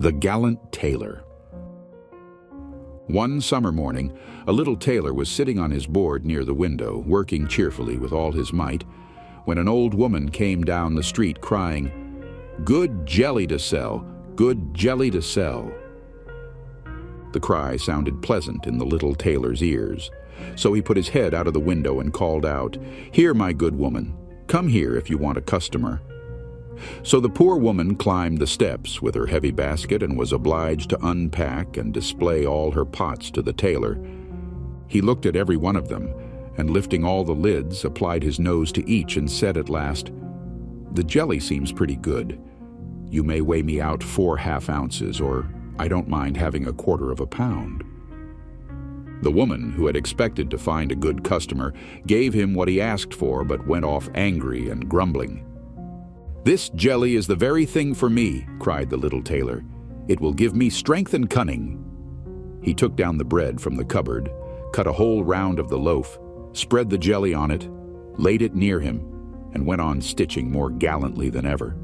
The Gallant Tailor. One summer morning, a little tailor was sitting on his board near the window, working cheerfully with all his might, when an old woman came down the street crying, "Good jelly to sell! Good jelly to sell!" The cry sounded pleasant in the little tailor's ears, so he put his head out of the window and called out, "Here, my good woman, come here if you want a customer." So the poor woman climbed the steps with her heavy basket and was obliged to unpack and display all her pots to the tailor. He looked at every one of them, and lifting all the lids, applied his nose to each and said at last, "The jelly seems pretty good. You may weigh me out 4 half-ounces, or I don't mind having 1/4 of a pound." The woman, who had expected to find a good customer, gave him what he asked for, but went off angry and grumbling. "This jelly is the very thing for me," cried the little tailor. "It will give me strength and cunning." He took down the bread from the cupboard, cut a whole round of the loaf, spread the jelly on it, laid it near him, and went on stitching more gallantly than ever.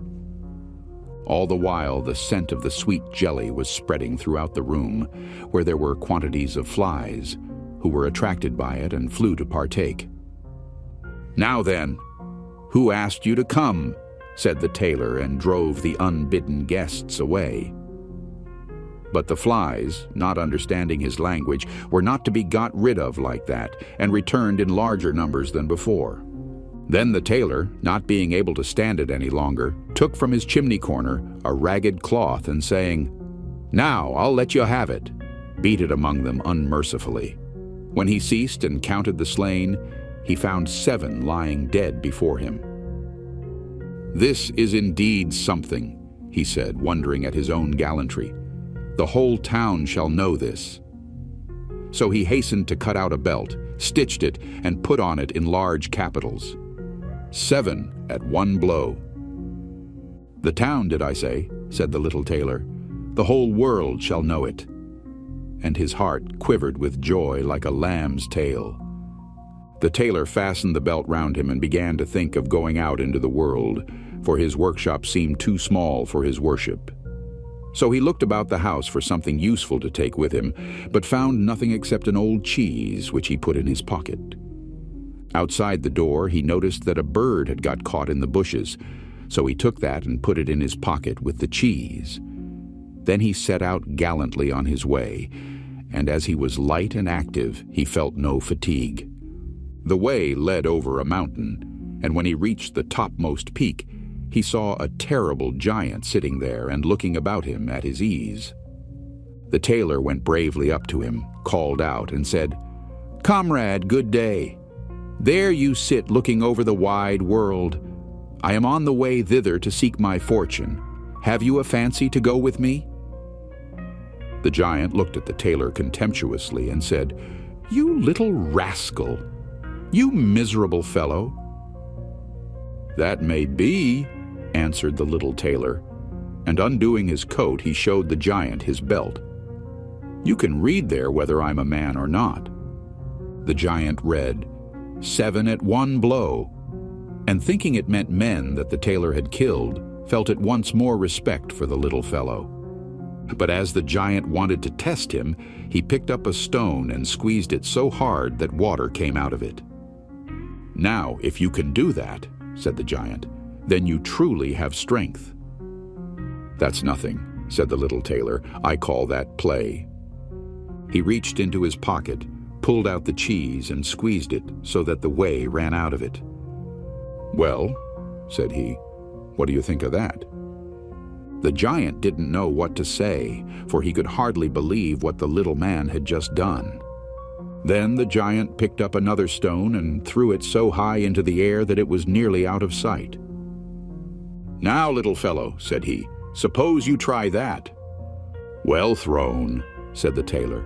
All the while the scent of the sweet jelly was spreading throughout the room, where there were quantities of flies, who were attracted by it and flew to partake. "Now then, who asked you to come?" said the tailor, and drove the unbidden guests away. But the flies, not understanding his language, were not to be got rid of like that, and returned in larger numbers than before. Then the tailor, not being able to stand it any longer, took from his chimney corner a ragged cloth, and saying, "Now I'll let you have it," beat it among them unmercifully. When he ceased and counted the slain, he found 7 lying dead before him. "This is indeed something," he said, wondering at his own gallantry. "The whole town shall know this." So he hastened to cut out a belt, stitched it, and put on it in large capitals, "7 at one blow." "The town, did I say?" said the little tailor. "The whole world shall know it." And his heart quivered with joy like a lamb's tail. The tailor fastened the belt round him and began to think of going out into the world, for his workshop seemed too small for his worship. So he looked about the house for something useful to take with him, but found nothing except an old cheese, which he put in his pocket. Outside the door he noticed that a bird had got caught in the bushes, so he took that and put it in his pocket with the cheese. Then he set out gallantly on his way, and as he was light and active, he felt no fatigue. The way led over a mountain, and when he reached the topmost peak, he saw a terrible giant sitting there and looking about him at his ease. The tailor went bravely up to him, called out, and said, "Comrade, good day. There you sit looking over the wide world. I am on the way thither to seek my fortune. Have you a fancy to go with me?" The giant looked at the tailor contemptuously and said, "You little rascal! You miserable fellow!" "That may be," answered the little tailor, and undoing his coat he showed the giant his belt. "You can read there whether I'm a man or not." The giant read, "7 at one blow," and thinking it meant men that the tailor had killed, felt at once more respect for the little fellow. But as the giant wanted to test him, he picked up a stone and squeezed it so hard that water came out of it. "Now, if you can do that," said the giant, "then you truly have strength." "That's nothing," said the little tailor. "I call that play." He reached into his pocket, pulled out the cheese, and squeezed it so that the whey ran out of it. "Well," said he, "what do you think of that?" The giant didn't know what to say, for he could hardly believe what the little man had just done. Then the giant picked up another stone and threw it so high into the air that it was nearly out of sight. "Now, little fellow," said he, "suppose you try that." "Well thrown," said the tailor,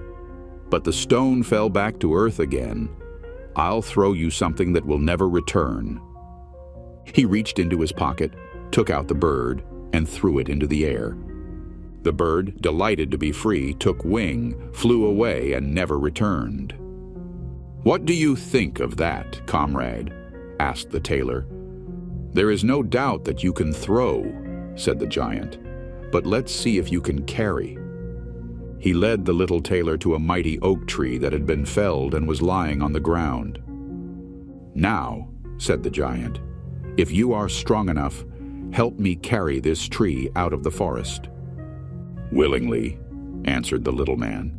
"but the stone fell back to earth again. I'll throw you something that will never return." He reached into his pocket, took out the bird, and threw it into the air. The bird, delighted to be free, took wing, flew away, and never returned. "What do you think of that, comrade?" asked the tailor. "There is no doubt that you can throw," said the giant, but let's see if you can carry." He led the little tailor to a mighty oak tree that had been felled and was lying on the ground. "Now," said the giant, "if you are strong enough, help me carry this tree out of the forest." "Willingly," answered the little man.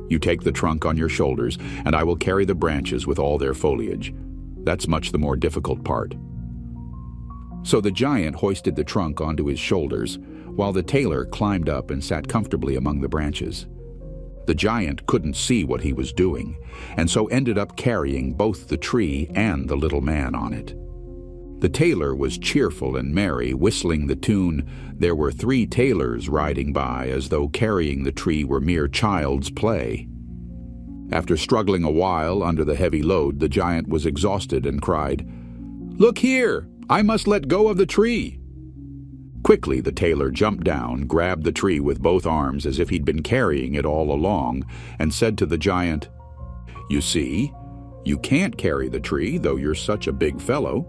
"You take the trunk on your shoulders, and I will carry the branches with all their foliage. That's much the more difficult part." So the giant hoisted the trunk onto his shoulders, while the tailor climbed up and sat comfortably among the branches. The giant couldn't see what he was doing, and so ended up carrying both the tree and the little man on it. The tailor was cheerful and merry, whistling the tune, "There were 3 tailors riding by," as though carrying the tree were mere child's play. After struggling a while under the heavy load, the giant was exhausted and cried, "Look here! I must let go of the tree." Quickly the tailor jumped down, grabbed the tree with both arms as if he'd been carrying it all along, and said to the giant, "You see, you can't carry the tree, though you're such a big fellow."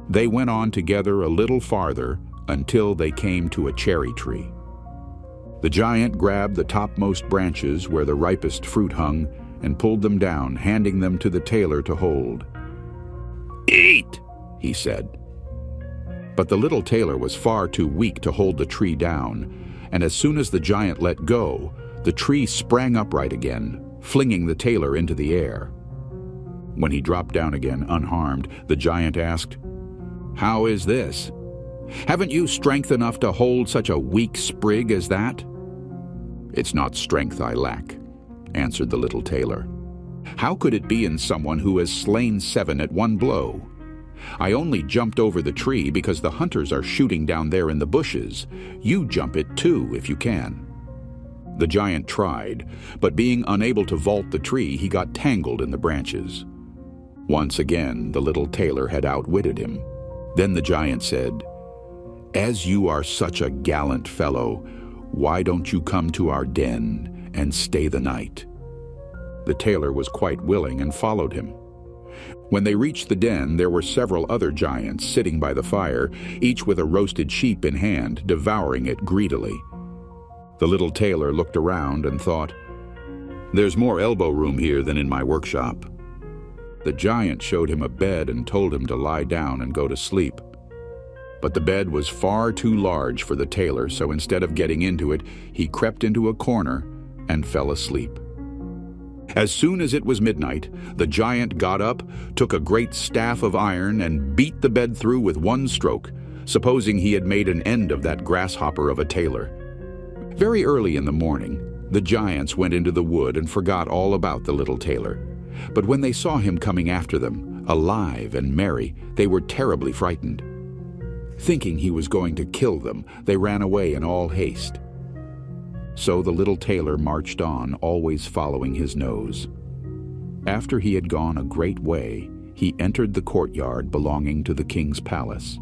They went on together a little farther until they came to a cherry tree. The giant grabbed the topmost branches where the ripest fruit hung and pulled them down, handing them to the tailor to hold. "Eat," he said. But the little tailor was far too weak to hold the tree down, and as soon as the giant let go, the tree sprang upright again, flinging the tailor into the air. When he dropped down again unharmed, the giant asked, "How is this? Haven't you strength enough to hold such a weak sprig as that?" "It's not strength I lack," answered the little tailor. "How could it be in someone who has slain 7 at one blow? I only jumped over the tree because the hunters are shooting down there in the bushes. You jump it too, if you can." The giant tried, but being unable to vault the tree, he got tangled in the branches. Once again, the little tailor had outwitted him. Then the giant said, "As you are such a gallant fellow, why don't you come to our den and stay the night?" The tailor was quite willing and followed him. When they reached the den, there were several other giants sitting by the fire, each with a roasted sheep in hand, devouring it greedily. The little tailor looked around and thought, "There's more elbow room here than in my workshop." The giant showed him a bed and told him to lie down and go to sleep. But the bed was far too large for the tailor, so instead of getting into it, he crept into a corner and fell asleep. As soon as it was midnight, the giant got up, took a great staff of iron, and beat the bed through with one stroke, supposing he had made an end of that grasshopper of a tailor. Very early in the morning, the giants went into the wood and forgot all about the little tailor. But when they saw him coming after them, alive and merry, they were terribly frightened. Thinking he was going to kill them, they ran away in all haste. So the little tailor marched on, always following his nose. After he had gone a great way, he entered the courtyard belonging to the king's palace.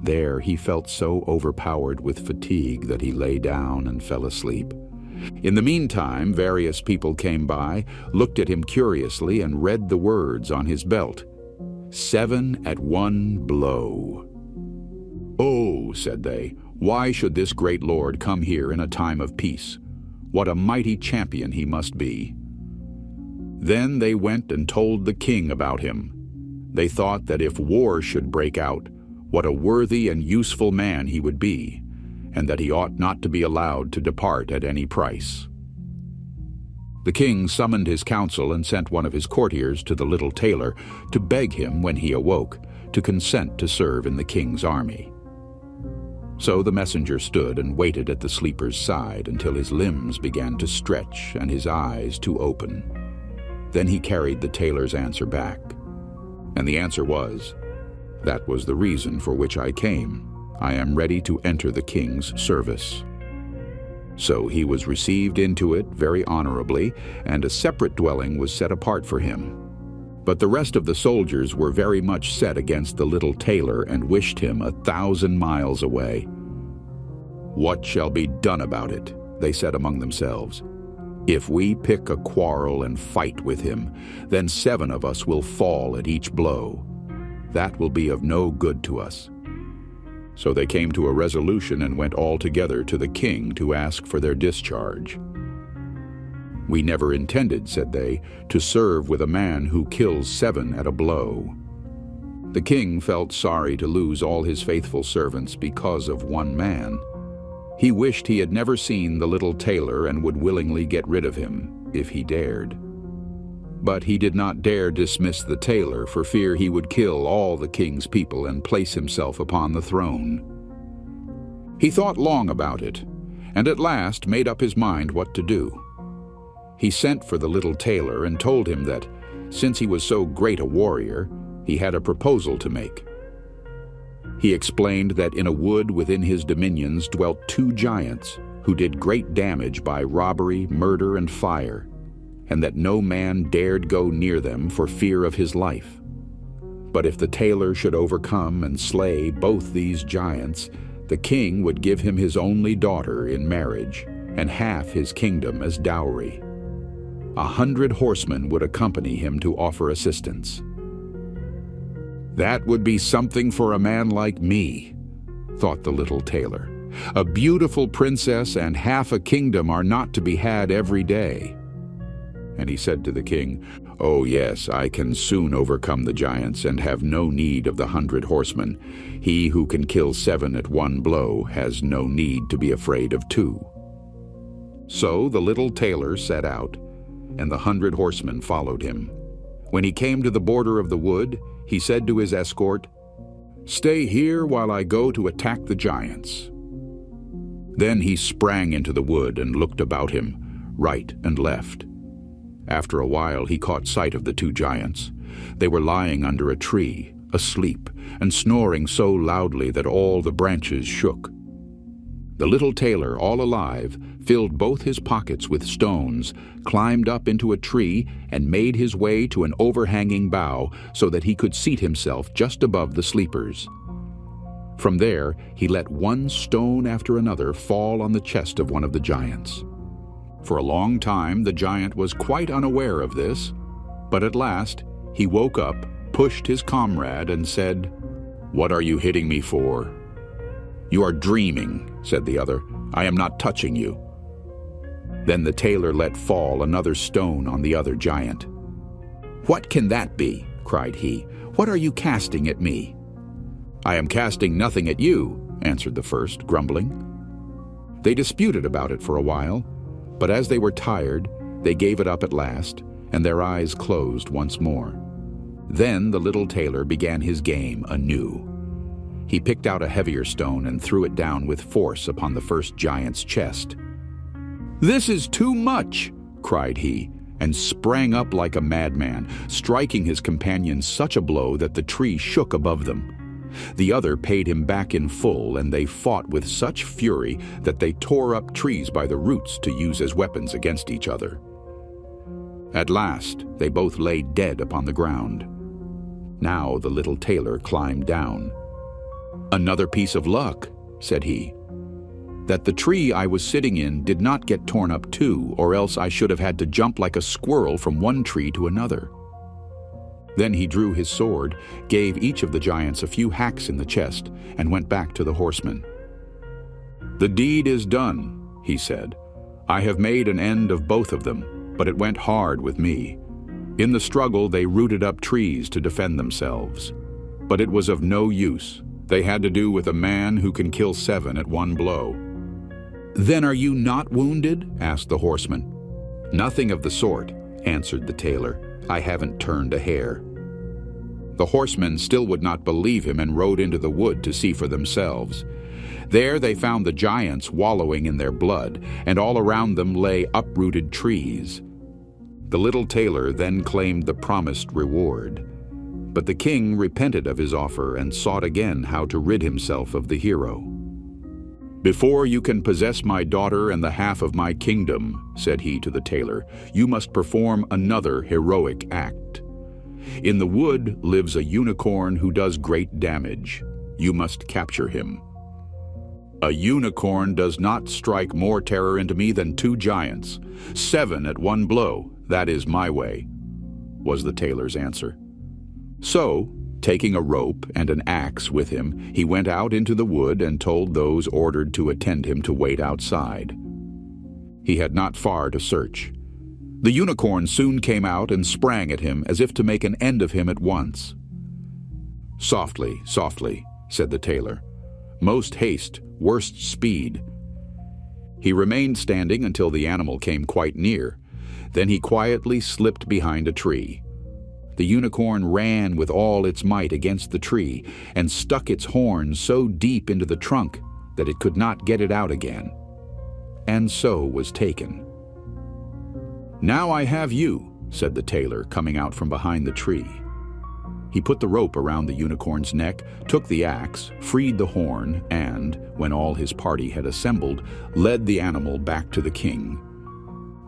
There he felt so overpowered with fatigue that he lay down and fell asleep. In the meantime, various people came by, looked at him curiously, and read the words on his belt, "7 at one blow." "Oh," said they, "why should this great lord come here in a time of peace? What a mighty champion he must be." Then they went and told the king about him. They thought that if war should break out, what a worthy and useful man he would be, and that he ought not to be allowed to depart at any price. The king summoned his council and sent one of his courtiers to the little tailor to beg him, when he awoke, to consent to serve in the king's army. So the messenger stood and waited at the sleeper's side until his limbs began to stretch and his eyes to open. Then he carried the tailor's answer back. And the answer was, "That was the reason for which I came. I am ready to enter the king's service." So he was received into it very honorably, and a separate dwelling was set apart for him. But the rest of the soldiers were very much set against the little tailor and wished him 1,000 miles away. "What shall be done about it?" they said among themselves. "If we pick a quarrel and fight with him, then 7 of us will fall at each blow. That will be of no good to us." So they came to a resolution and went all together to the king to ask for their discharge. "We never intended," said they, "to serve with a man who kills 7 at a blow." The king felt sorry to lose all his faithful servants because of one man. He wished he had never seen the little tailor and would willingly get rid of him, if he dared. But he did not dare dismiss the tailor for fear he would kill all the king's people and place himself upon the throne. He thought long about it, and at last made up his mind what to do. He sent for the little tailor and told him that, since he was so great a warrior, he had a proposal to make. He explained that in a wood within his dominions dwelt 2 giants who did great damage by robbery, murder, and fire, and that no man dared go near them for fear of his life. But if the tailor should overcome and slay both these giants, the king would give him his only daughter in marriage and half his kingdom as dowry. 100 horsemen would accompany him to offer assistance. "That would be something for a man like me," thought the little tailor. "A beautiful princess and half a kingdom are not to be had every day." And he said to the king, "Oh yes, I can soon overcome the giants and have no need of the 100 horsemen. He who can kill 7 at one blow has no need to be afraid of 2. So the little tailor set out, and the 100 horsemen followed him. When he came to the border of the wood, he said to his escort, "Stay here while I go to attack the giants." Then he sprang into the wood and looked about him, right and left. After a while he caught sight of the 2 giants. They were lying under a tree, asleep, and snoring so loudly that all the branches shook. The little tailor, all alive, filled both his pockets with stones, climbed up into a tree, and made his way to an overhanging bough so that he could seat himself just above the sleepers. From there he let one stone after another fall on the chest of one of the giants. For a long time the giant was quite unaware of this, but at last he woke up, pushed his comrade, and said, "What are you hitting me for?" "You are dreaming," said the other. "I am not touching you." Then the tailor let fall another stone on the other giant. "What can that be?" cried he. "What are you casting at me?" "I am casting nothing at you," answered the first, grumbling. They disputed about it for a while, but as they were tired, they gave it up at last, and their eyes closed once more. Then the little tailor began his game anew. He picked out a heavier stone and threw it down with force upon the first giant's chest. "This is too much," cried he, and sprang up like a madman, striking his companion such a blow that the tree shook above them. The other paid him back in full, and they fought with such fury that they tore up trees by the roots to use as weapons against each other. At last they both lay dead upon the ground. Now the little tailor climbed down. "Another piece of luck," said he, "that the tree I was sitting in did not get torn up too, or else I should have had to jump like a squirrel from one tree to another." Then he drew his sword, gave each of the giants a few hacks in the chest, and went back to the horsemen. "The deed is done," he said. "I have made an end of both of them, but it went hard with me. In the struggle they rooted up trees to defend themselves. But it was of no use. They had to do with a man who can kill 7 at one blow." "Then are you not wounded?" asked the horseman. "Nothing of the sort," answered the tailor. "I haven't turned a hair." The horsemen still would not believe him and rode into the wood to see for themselves. There they found the giants wallowing in their blood, and all around them lay uprooted trees. The little tailor then claimed the promised reward. But the king repented of his offer and sought again how to rid himself of the hero. "Before you can possess my daughter and the half of my kingdom," said he to the tailor, "you must perform another heroic act. In the wood lives a unicorn who does great damage. You must capture him." "A unicorn does not strike more terror into me than 2 giants. 7 at one blow, that is my way," was the tailor's answer. So Taking a rope and an axe with him, he went out into the wood and told those ordered to attend him to wait outside. He had not far to search. The unicorn soon came out and sprang at him as if to make an end of him at once. "Softly, softly," said the tailor. "Most haste, worst speed." He remained standing until the animal came quite near. Then he quietly slipped behind a tree. The unicorn ran with all its might against the tree and stuck its horns so deep into the trunk that it could not get it out again, and so was taken. "Now I have you," said the tailor, coming out from behind the tree. He put the rope around the unicorn's neck, took the axe, freed the horn, and, when all his party had assembled, led the animal back to the king.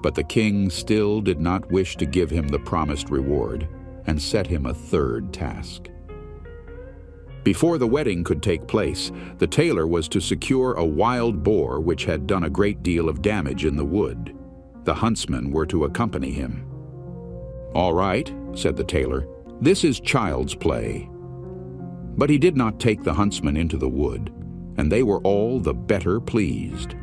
But the king still did not wish to give him the promised reward, and set him a third task. Before the wedding could take place, the tailor was to secure a wild boar which had done a great deal of damage in the wood. The huntsmen were to accompany him. "All right," said the tailor, "this is child's play." But he did not take the huntsmen into the wood, and they were all the better pleased.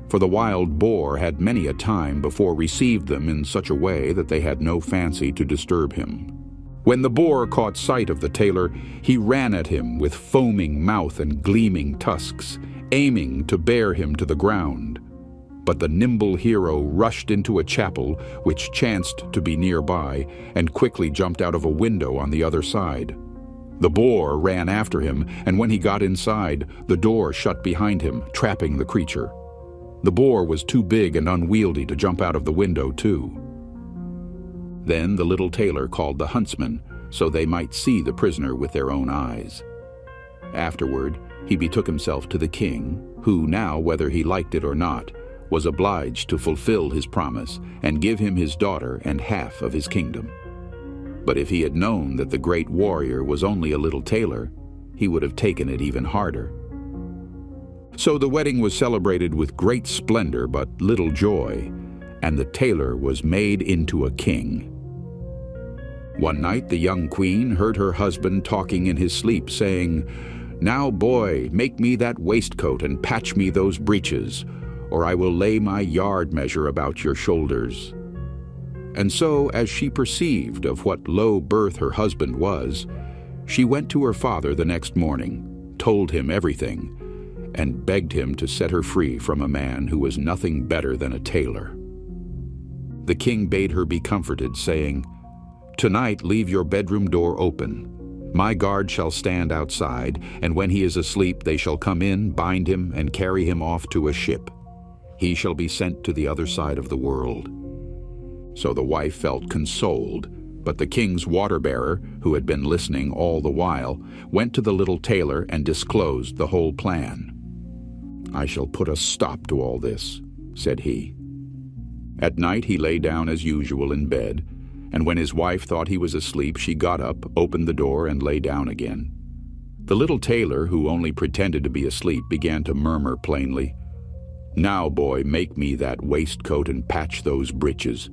For the wild boar had many a time before received them in such a way that they had no fancy to disturb him. When the boar caught sight of the tailor, he ran at him with foaming mouth and gleaming tusks, aiming to bear him to the ground. But the nimble hero rushed into a chapel which chanced to be nearby, and quickly jumped out of a window on the other side. The boar ran after him, and when he got inside, the door shut behind him, trapping the creature. The boar was too big and unwieldy to jump out of the window, too. Then the little tailor called the huntsmen, so they might see the prisoner with their own eyes. Afterward, he betook himself to the king, who now, whether he liked it or not, was obliged to fulfill his promise and give him his daughter and half of his kingdom. But if he had known that the great warrior was only a little tailor, he would have taken it even harder. So the wedding was celebrated with great splendor but little joy, and the tailor was made into a king. One night the young queen heard her husband talking in his sleep, saying, "Now, boy, make me that waistcoat and patch me those breeches, or I will lay my yard measure about your shoulders." And so, as she perceived of what low birth her husband was, she went to her father the next morning, told him everything, and begged him to set her free from a man who was nothing better than a tailor. The king bade her be comforted, saying, "Tonight leave your bedroom door open. My guard shall stand outside, and when he is asleep they shall come in, bind him, and carry him off to a ship. He shall be sent to the other side of the world." So the wife felt consoled, but the king's water-bearer, who had been listening all the while, went to the little tailor and disclosed the whole plan. "I shall put a stop to all this," said he. At night he lay down as usual in bed, and when his wife thought he was asleep, she got up, opened the door, and lay down again. The little tailor, who only pretended to be asleep, began to murmur plainly, "Now, boy, make me that waistcoat and patch those breeches,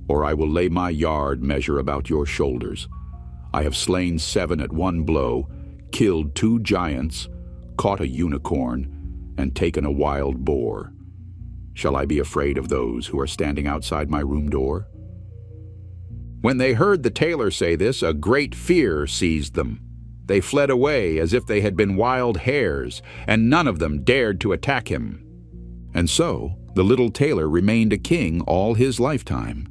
or I will lay my yard measure about your shoulders. I have slain 7 at one blow, killed 2 giants, caught a unicorn, and taken a wild boar. Shall I be afraid of those who are standing outside my room door?" When they heard the tailor say this, a great fear seized them. They fled away as if they had been wild hares, and none of them dared to attack him. And so the little tailor remained a king all his lifetime,